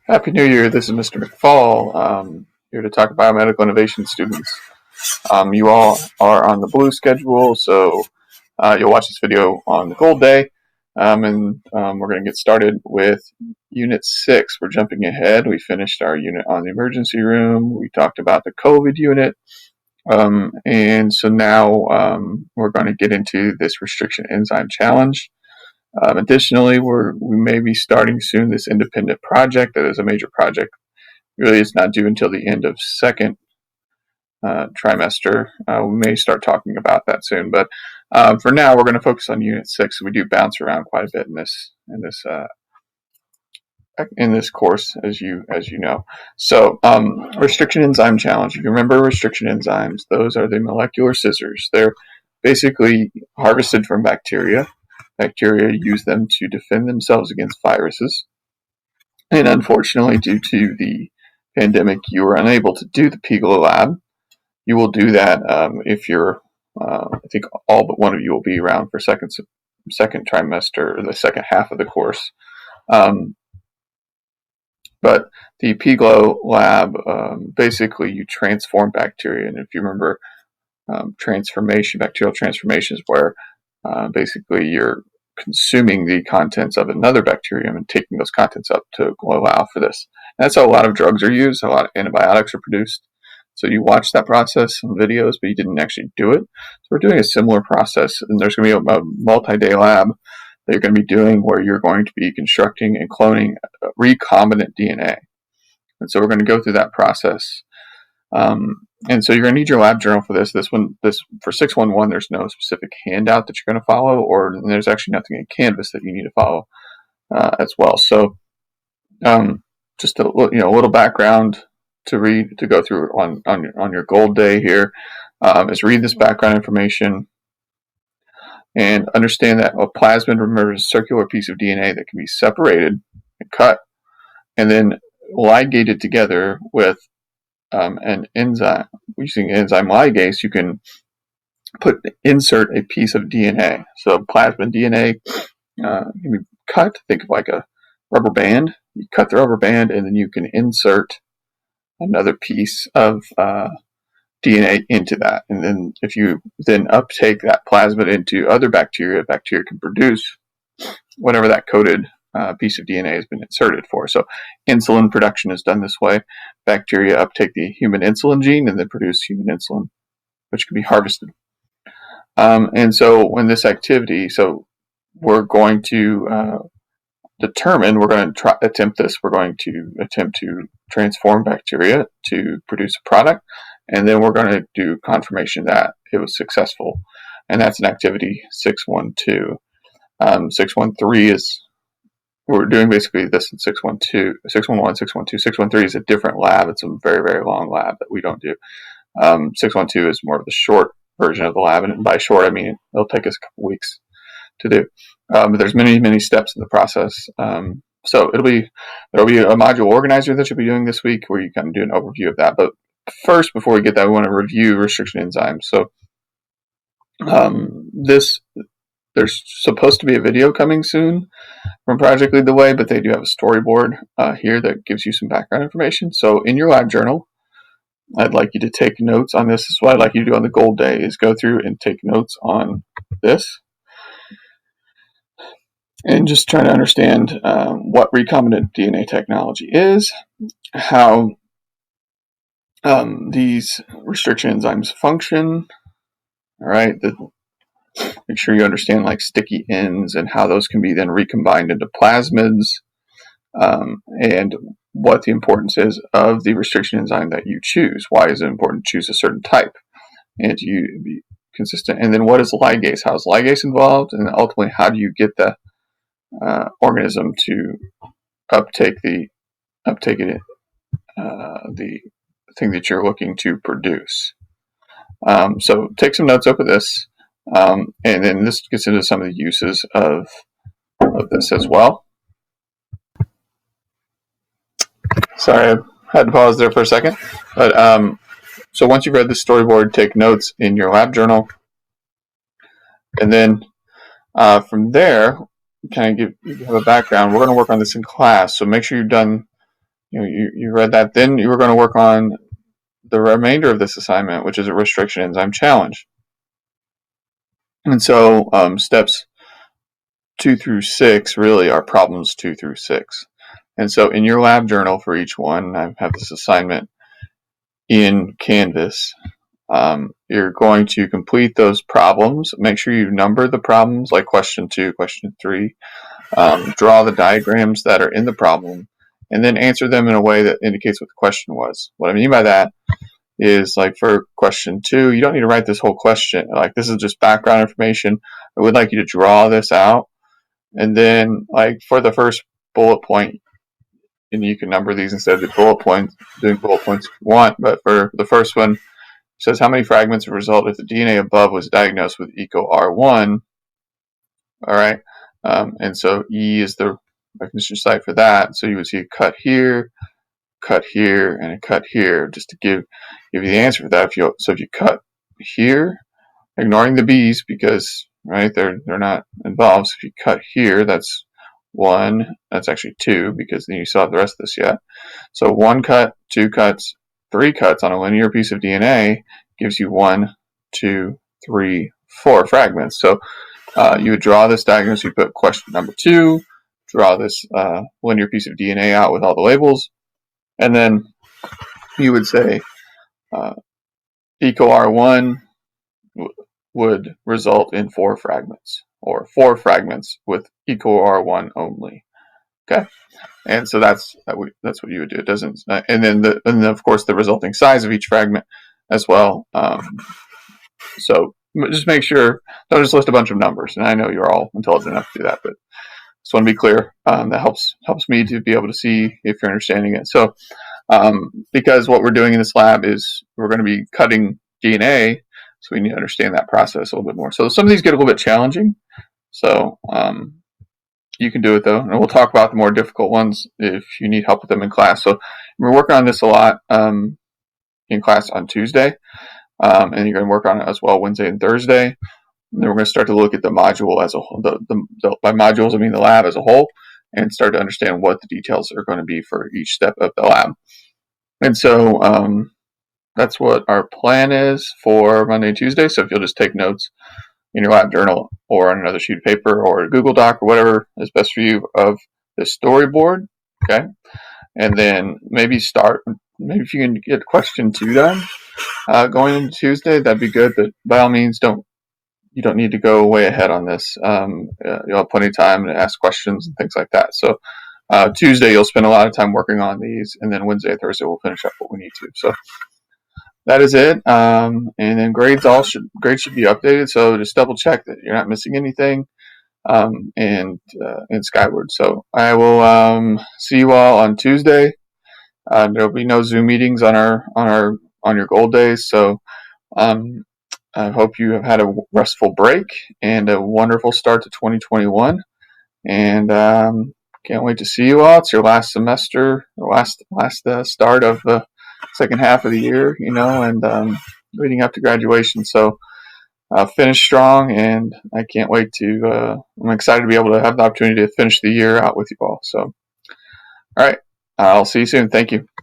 Happy New Year. This is Mr. McFall, here to talk about biomedical innovation students. You all are on the blue schedule, so you'll watch this video on the gold day, and we're going to get started with Unit 6. We're jumping ahead. We finished our unit on the emergency room. We talked about the COVID unit, and so now we're going to get into this restriction enzyme challenge. Additionally, we may be starting soon this independent project that is a major project. Really, it's not due until the end of second trimester. We may start talking about that soon, but for now, we're going to focus on Unit 6. We do bounce around quite a bit in this course, as you know. So, restriction enzyme challenge. If you remember restriction enzymes, those are the molecular scissors. They're basically harvested from bacteria. Bacteria use them to defend themselves against viruses. And unfortunately, due to the pandemic, you were unable to do the PGLO lab. You will do that if you're, I think all but one of you will be around for second trimester, or the second half of the course. But the PGLO lab, basically you transform bacteria. And if you remember, bacterial transformation is where basically you're consuming the contents of another bacterium and taking those contents up to allow for this. And that's how a lot of drugs are used. A lot of antibiotics are produced. So you watch that process in videos, but you didn't actually do it. So we're doing a similar process, and there's going to be a multi-day lab that you're going to be doing where you're going to be constructing and cloning recombinant DNA. And so we're going to go through that process. And so you're going to need your lab journal for this. This for 611, there's no specific handout that you're going to follow, or there's actually nothing in Canvas that you need to follow as well. So just a little background to go through on your gold day here is read this background information and understand that a plasmid, remember, is a circular piece of DNA that can be separated and cut and then ligated together with an enzyme. Using enzyme ligase, you can insert a piece of DNA. So plasmid DNA can be cut. Think of like a rubber band. You cut the rubber band, and then you can insert another piece of DNA into that. And then if you then uptake that plasmid into other bacteria can produce whatever that coded piece of DNA has been inserted for. So insulin production is done this way. Bacteria uptake the human insulin gene and then produce human insulin, which can be harvested. And so when this activity, so we're going to determine, we're going to attempt this. We're going to attempt to transform bacteria to produce a product, and then we're going to do confirmation that it was successful. And that's an activity 612. 613 is, we're doing basically this in 612, 611, 612. 613 is a different lab. It's a very, very long lab that we don't do. 612 is more of the short version of the lab, and by short, I mean it'll take us a couple weeks to do. But there's many, many steps in the process. So there'll be a module organizer that you'll be doing this week where you kind of do an overview of that. But first, before we get that, we want to review restriction enzymes. So there's supposed to be a video coming soon from Project Lead the Way, but they do have a storyboard here that gives you some background information. So in your lab journal, I'd like you to take notes on this. This is what I'd like you to do on the gold day, is go through and take notes on this. And just try to understand what recombinant DNA technology is, how these restriction enzymes function. All right, make sure you understand like sticky ends and how those can be then recombined into plasmids, and what the importance is of the restriction enzyme that you choose. Why is it important to choose a certain type and to be consistent? And then what is ligase? How is ligase involved? And ultimately, how do you get the organism to uptake the thing that you're looking to produce? So take some notes over this, and then this gets into some of the uses of this as well. Sorry, I had to pause there for a second. But so once you've read the storyboard, take notes in your lab journal, and then from there, kind of have a background. We're going to work on this in class, so make sure you've done you read that. Then you were going to work on the remainder of this assignment, which is a restriction enzyme challenge. And so steps 2 through 6 really are problems 2 through 6. And so in your lab journal for each one, I have this assignment in Canvas. You're going to complete those problems. Make sure you number the problems, like question 2, question 3. Draw the diagrams that are in the problem, and then answer them in a way that indicates what the question was. What I mean by that is, like, for question 2, you don't need to write this whole question. Like, this is just background information. I would like you to draw this out, and then, like, for the first bullet point, and you can number these instead of doing bullet points if you want, but for the first one, it says how many fragments would result if the DNA above was diagnosed with EcoR1. All right, and so E is the recognition site for that. So you would see a cut here, and a cut here, just to give you the answer for that. If you cut here, ignoring the B's because they're not involved. So if you cut here, that's 1. That's actually 2 because then you still have the rest of this yet. So 1 cut, 2 cuts, 3 cuts on a linear piece of DNA gives you 1, 2, 3, 4 fragments. So you would draw this diagram. So you put question number 2, draw this linear piece of DNA out with all the labels, and then you would say EcoR1 would result in 4 fragments, or 4 fragments with EcoR1 only. Okay, and so that's what you would do. It doesn't, and then of course the resulting size of each fragment as well. So just make sure, don't just list a bunch of numbers. And I know you're all intelligent enough to do that, but just want to be clear. That helps me to be able to see if you're understanding it. So because what we're doing in this lab is we're going to be cutting DNA, so we need to understand that process a little bit more. So some of these get a little bit challenging. So you can do it though, and we'll talk about the more difficult ones if you need help with them in class. So we're working on this a lot in class on Tuesday, and you're going to work on it as well Wednesday and Thursday. And then we're going to start to look at the module as a whole. By modules, I mean the lab as a whole, and start to understand what the details are going to be for each step of the lab. And so that's what our plan is for Monday and Tuesday. So if you'll just take notes in your lab journal or on another sheet of paper or a Google Doc or whatever is best for you of this storyboard, okay? And then maybe if you can get question 2 done going into Tuesday, that'd be good. But by all means, you don't need to go way ahead on this. You'll have plenty of time to ask questions and things like that. So Tuesday you'll spend a lot of time working on these, and then Wednesday and Thursday we'll finish up what we need to. So that is it. And then grades should be updated. So just double check that you're not missing anything. And Skyward. So I will see you all on Tuesday. There'll be no Zoom meetings on your gold days. So I hope you have had a restful break and a wonderful start to 2021. And can't wait to see you all. It's your last semester, last start of the second half of the year, and leading up to graduation. So finish strong, and I can't wait to. I'm excited to be able to have the opportunity to finish the year out with you all. So, all right, I'll see you soon. Thank you.